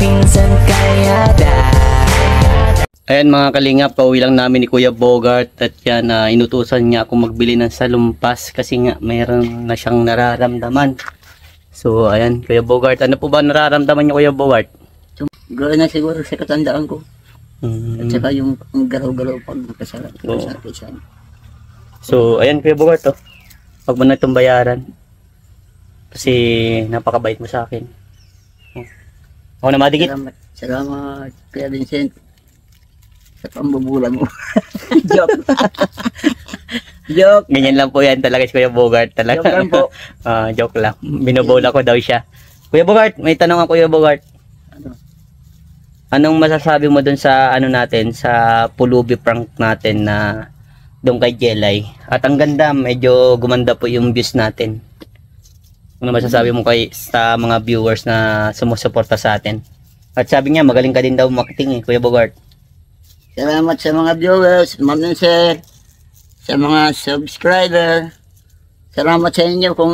minsan kaya Ayan mga kalingap, pauwi lang namin ni Kuya Bogart at yan, inutusan niya ako magbili ng salumpas kasi nga mayroon na siyang nararamdaman. So ayan, Kuya Bogart, ano po ba nararamdaman niyo, Kuya Bogart? Gawin na siguro sa katandaan ko. At saka yung galaw-galaw pag nakasarap. So ayan Kuya Bogart, wag mo na itong bayaran kasi napakabait mo sa akin. Ako na madigit. Salamat Kuya Vincent sa pambubula mo. Joke. Joke. Ganyan lang po yan talaga si Kuya Bogart talaga. Joke lang po. Joke lang. Binobola ko daw siya. Kuya Bogart, may tanong ako Kuya Bogart. Ano? Anong masasabi mo dun sa ano natin, sa pulubi prank natin na doon kay Jelay? At ang ganda, medyo gumanda po yung views natin. Ano masasabi mo sa mga viewers na sumusuporta sa atin? At sabi niya, magaling ka din daw marketing Kuya Bogart. Salamat sa mga viewers, ma'am and sir, sa mga subscriber. Salamat sa inyo kung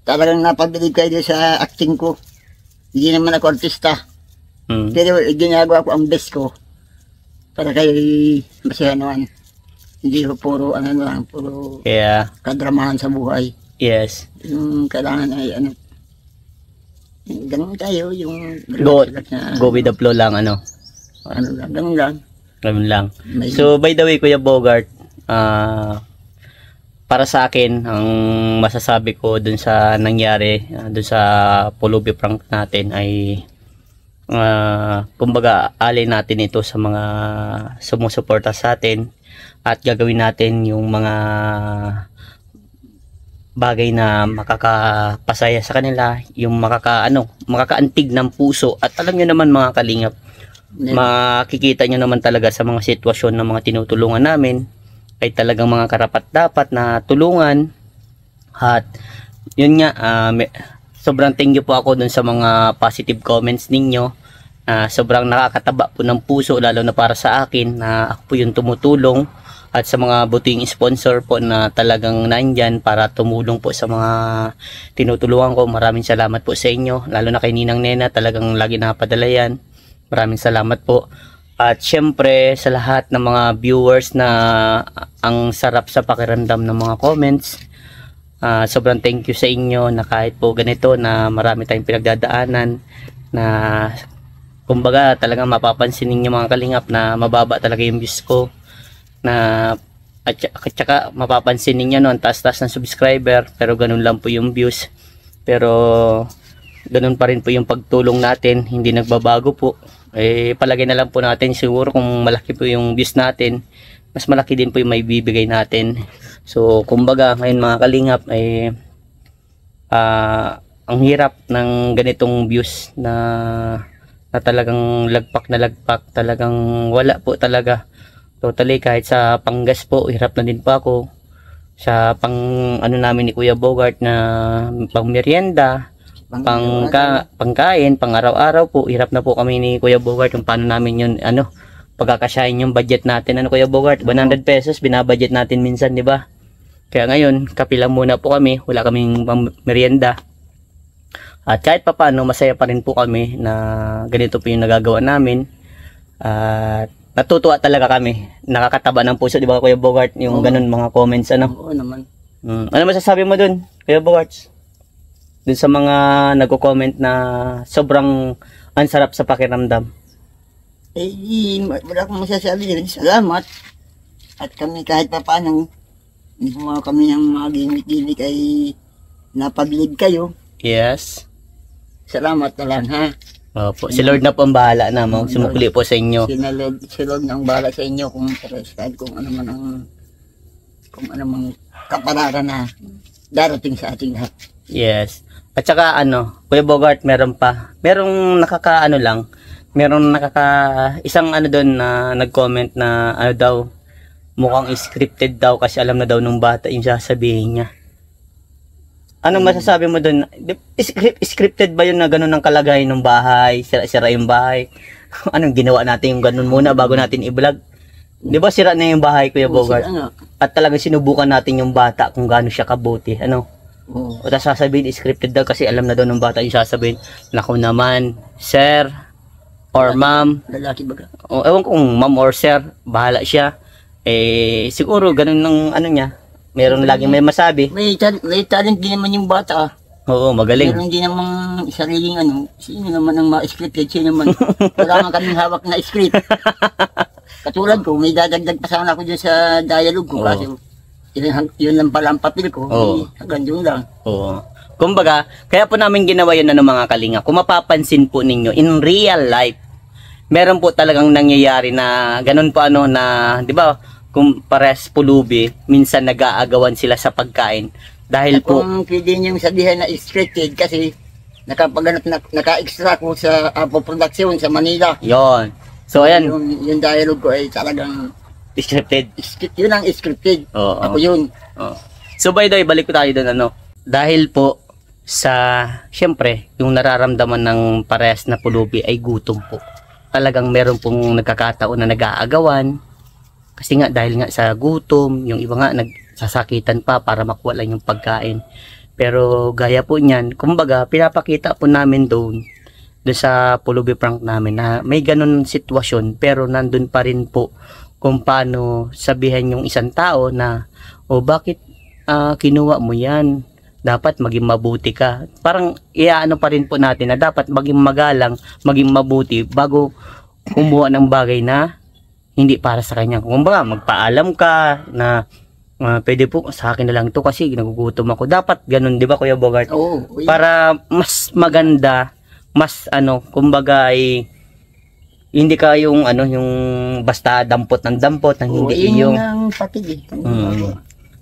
talagang napabilib kayo sa acting ko. Hindi naman ako artista. Pero ginagawa ko ang best ko para kayo masaya naman. Hindi ko puro ano lang, puro kadramahan sa buhay. Yes. Yung kailangan ay ano, ganun tayo, yung go with the flow lang, ano lang, ganun lang. Ganun lang. So by the way Kuya Bogart, para sa akin ang masasabi ko dun sa nangyari dun sa pulubi prank natin ay kumbaga alay natin ito sa mga sumusuporta sa atin at gagawin natin yung mga bagay na makakapasaya sa kanila, yung makakaantig ng puso. At alam nyo naman mga kalingap, makikita nyo naman talaga sa mga sitwasyon ng mga tinutulungan namin ay talagang mga karapat-dapat na tulungan. At yun nga, sobrang thank you po ako dun sa mga positive comments ninyo. Sobrang nakakataba po ng puso, lalo na para sa akin na ako po yung tumutulong. At sa mga buting sponsor po na talagang nandyan para tumulong po sa mga tinutulungan ko, maraming salamat po sa inyo. Lalo na kay Ninang Nena, talagang lagi napadala yan. Maraming salamat po. At syempre sa lahat ng mga viewers na ang sarap sa pakiramdam ng mga comments, sobrang thank you sa inyo na kahit po ganito na marami tayong pinagdadaanan na kumbaga talagang mapapansin ninyo mga kalingap na mababa talaga yung views ko. At saka mapapansin ninyo no, ang taas-taas ng subscriber pero ganun lang po yung views, pero ganun pa rin po yung pagtulong natin, hindi nagbabago po. Palagay na lang po natin, siguro kung malaki po yung views natin, mas malaki din po yung may bibigay natin. So kumbaga ngayon mga kalingap ang hirap ng ganitong views na talagang lagpak na lagpak, talagang wala po talaga. Totally, kahit sa panggas po, hirap na din po ako. Sa namin ni Kuya Bogart na pang merienda, pangkain, pang araw-araw po, hirap na po kami ni Kuya Bogart kung paano namin yun, pagkakasyahin yung budget natin. Kuya Bogart, 100 pesos, binabudget natin minsan, di ba? Kaya ngayon, kape lang muna po kami, wala kaming pang merienda. At kahit pa paano, masaya pa rin po kami na ganito po yung nagagawa namin. At natutuwa talaga kami. Nakakataba ng puso, di ba Kuya Bogart? Yung ganun mga comments, Oo naman. Ano masasabi mo dun, Kuya Bogart? Dun sa mga nagko-comment na sobrang ansarap sa pakiramdam. Wala akong masasabi rin. Salamat. At kami kahit pa paano, hindi mo kami ng mga gimmick-gimmick ay napabilib kayo. Yes. Salamat na lang ha. Opo, si Lord na po ang bahala na sumukli po sa inyo. Si Lord na ang bahala sa inyo kung ano man kapalaran na darating sa ating lahat. Yes. At saka Kuya Bogart, merong isang doon na nag-comment na daw, mukhang scripted daw kasi alam na daw nung bata yung sasabihin niya. Anong masasabi mo doon? Scripted ba yun na ganun ang kalagayan ng bahay? Sira yung bahay? Anong ginawa natin yung ganun muna bago natin i-vlog? Di ba sira na yung bahay, Kuya Bogart? At talagang sinubukan natin yung bata kung gaano siya kabuti. Oo. O tapos sasabihin, scripted daw kasi alam na daw ng bata yung sasabihin. Naku naman, sir, or ma'am. Lalaki baga. O, ewan kung ma'am or sir, bahala siya. Eh, siguro ganun ng ano niya. Meron laging may masabi. May talent din naman yung bata. Oo, magaling. Meron din namang sariling ano. Sino naman ang ma-scripted? Sino naman? Wala man kaming hawak na script. Katulad ko, may dadagdag pa sana ako dyan sa dialogue ko. Oo. Kasi yun lang pala ang papel ko. Oo. Hanggang yun lang. Oo. Kumbaga, kaya po namin ginawa yun mga kalinga. Kung mapapansin po ninyo, in real life, meron po talagang nangyayari na ganun po ano na, di ba, kung pares pulubi, minsan nag-aagawan sila sa pagkain. Dahil po, Kung pwede niyong sabihin na scripted kasi naka-extra ko sa Apo Production sa Manila. yon. So, ayan, Yung dialogue ko ay talagang scripted. yun ang scripted. Oo. Ako yun. Oh. So by the way, balik ko tayo doon ano. Dahil po sa syempre, yung nararamdaman ng parehas na pulubi ay gutom po. Talagang meron pong nagkakataon na nag-aagawan. Kasi nga dahil nga sa gutom, yung iba nga nagsasakitan pa para makuha lang yung pagkain. Pero gaya po niyan, kumbaga pinapakita po namin doon sa pulubi prank namin na may ganun sitwasyon pero nandun pa rin po kung paano sabihan yung isang tao na o bakit kinuha mo yan, dapat maging mabuti ka. Parang iaano pa rin po natin na dapat maging magalang, maging mabuti bago kumuha ng bagay na hindi para sa kanya. Kung baga magpaalam ka na pwede po sa akin na lang to kasi nagugutom ako. Dapat ganun, di ba Kuya Bogart? Oo. Para mas maganda, mas ano, kumbaga ay hindi ka yung ano, yung basta dampot ng dampot, ng hindi yun yung ang patig eh.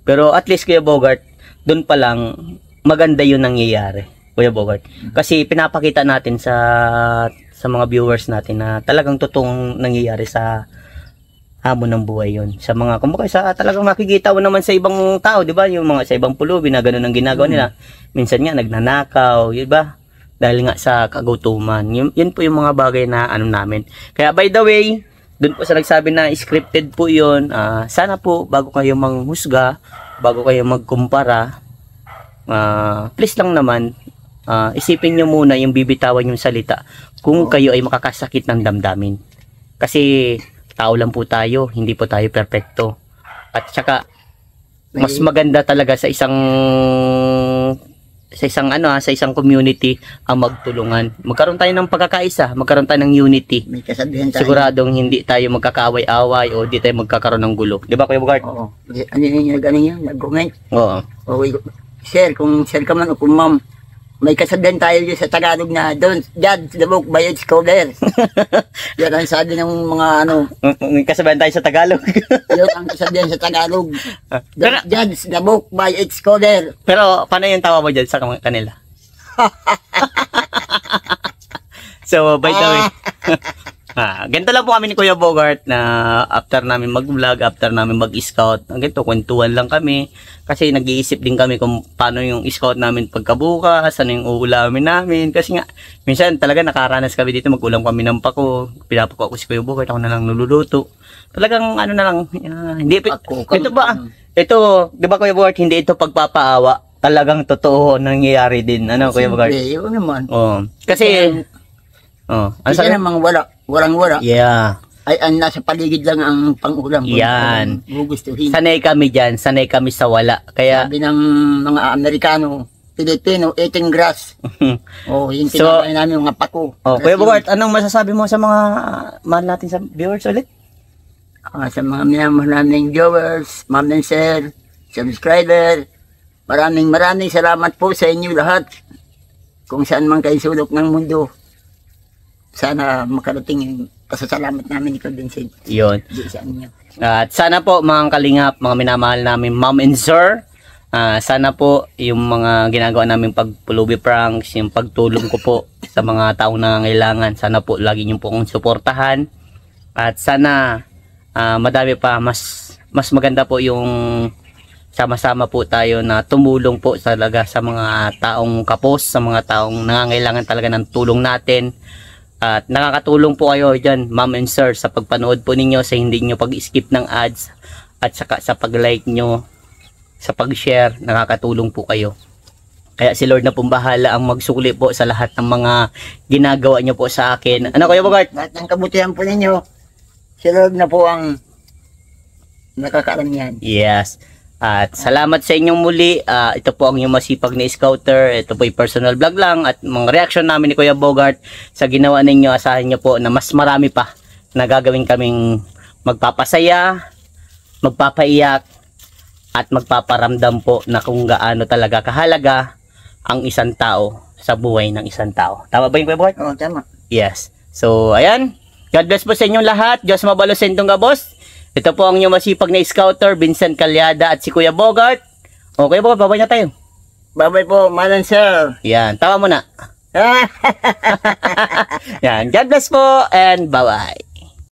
Pero at least Kuya Bogart, doon pa lang maganda yung nangyayari, Kuya Bogart. Kasi pinapakita natin sa mga viewers natin na talagang totoong nangyayari sa hamon ng buhay yon. Sa mga kumbaga sa talagang makikita mo naman sa ibang tao, 'di ba? Yung mga sa ibang pulubi na ganoon ang ginagawa nila. Minsan nga nagnanakaw, 'di ba? Dahil nga sa kagutuman. Yun po yung mga bagay na ano namin. Kaya by the way, dun po sa nagsabi na scripted po yun, sana po bago kayo manghusga, bago kayo magkumpara, please lang naman, isipin nyo muna yung bibitawan yung salita kung kayo ay makakasakit ng damdamin. Kasi tao lang po tayo, hindi po tayo perfecto. At saka, mas maganda talaga sa isang community ang magtulungan. Magkaroon tayo ng pagkakaisa, magkaroon tayo ng unity. May kasabihan tayo. Siguradong hindi tayo magkakaaway-away o hindi tayo magkakaroon ng gulo. Di ba Kuya Bogart? Oo. Ano yun, nag-comment. Oo. Okay. Sir, kung sir ka man o kung ma'am, may kasabihan tayo dyan sa Tagalog na don't judge the book by its cover. Yan ang sabi ng mga ano. May kasabihan tayo sa Tagalog. Yun ang kasabihan sa Tagalog. Don't judge the book by its cover. Pero paano yung tawa mo dyan sa kanila? So, by the way, ganito lang po kami ni Kuya Bogart na after namin mag-vlog, after namin mag-scout, ganito, kwentuhan lang kami. Kasi nag-iisip din kami kung paano yung scout namin pagkabukas, ano yung uulamin namin. Kasi nga, minsan talaga nakaranas kami dito, mag-ulam kami ng pako. Pinapako ako si Kuya Bogart, ako na lang nululuto. Talagang ano na lang, hindi, ito ba, ito, di ba Kuya Bogart, hindi ito pagpapaawa. Talagang totoo nangyayari din, ano Kuya Bogart? Yun naman. Oo. Kasi, ano Kasi namang walang-wala. Yeah. Ay, nasa paligid lang ang pang-ulam. Yan. Gugustuhin. Sanay kami dyan, sanay kami sa wala. Kaya, Sabi ng mga Amerikano, Pilipino, eating grass. Yung So, tinapay namin mga pako. Kuya Bogart, anong masasabi mo sa mga mahal natin sa viewers ulit? Sa mga minamahal naming viewers, ma'am and sir, subscriber, maraming salamat po sa inyo lahat. Kung saan man kayo sulok ng mundo. Sana makarating yung pasasalamat namin ikaw din Yun. sa inyo. At sana po mga kalingap, mga minamahal namin ma'am and sir, sana po yung mga ginagawa namin pagpulubi pranks, yung pagtulong ko po sa mga taong nangangailangan, sana po lagi niyo po akong suportahan. At sana madami pa, mas maganda po yung sama-sama po tayo na tumulong po talaga sa mga taong kapos, sa mga taong nangangailangan talaga ng tulong natin. At nakakatulong po kayo dyan, ma'am and sir, sa pagpanood po ninyo, sa hindi nyo pag-skip ng ads, at saka sa pag-like nyo, sa pag-share, nakakatulong po kayo. Kaya si Lord na pong bahala ang magsuli po sa lahat ng mga ginagawa niyo po sa akin. Ano Kuya Bogart? Lahat ng kabutihan po ninyo, si Lord na po ang nakakaalam yan. Yes. At salamat sa inyong muli. Ito po ang inyong masipag na scouter. Ito po yung personal vlog lang. At mga reaction namin ni Kuya Bogart sa ginawa ninyo, asahan nyo po na mas marami pa na gagawin kaming magpapasaya, magpapaiyak, at magpaparamdam po na kung gaano talaga kahalaga ang isang tao sa buhay ng isang tao. Tama ba yung Kuya Bogart? Oo, tama. Yes. So, ayan. God bless po sa inyong lahat. Diyos mabalos sa inyong kabos. Ito po ang inyong masipag na scouter, Vincent Calyada at si Kuya Bogart. O, Kuya Bogart, babay na tayo. Bye-bye po, Manan Sir. Yan, tawa mo na. Yan, God bless po and bye-bye.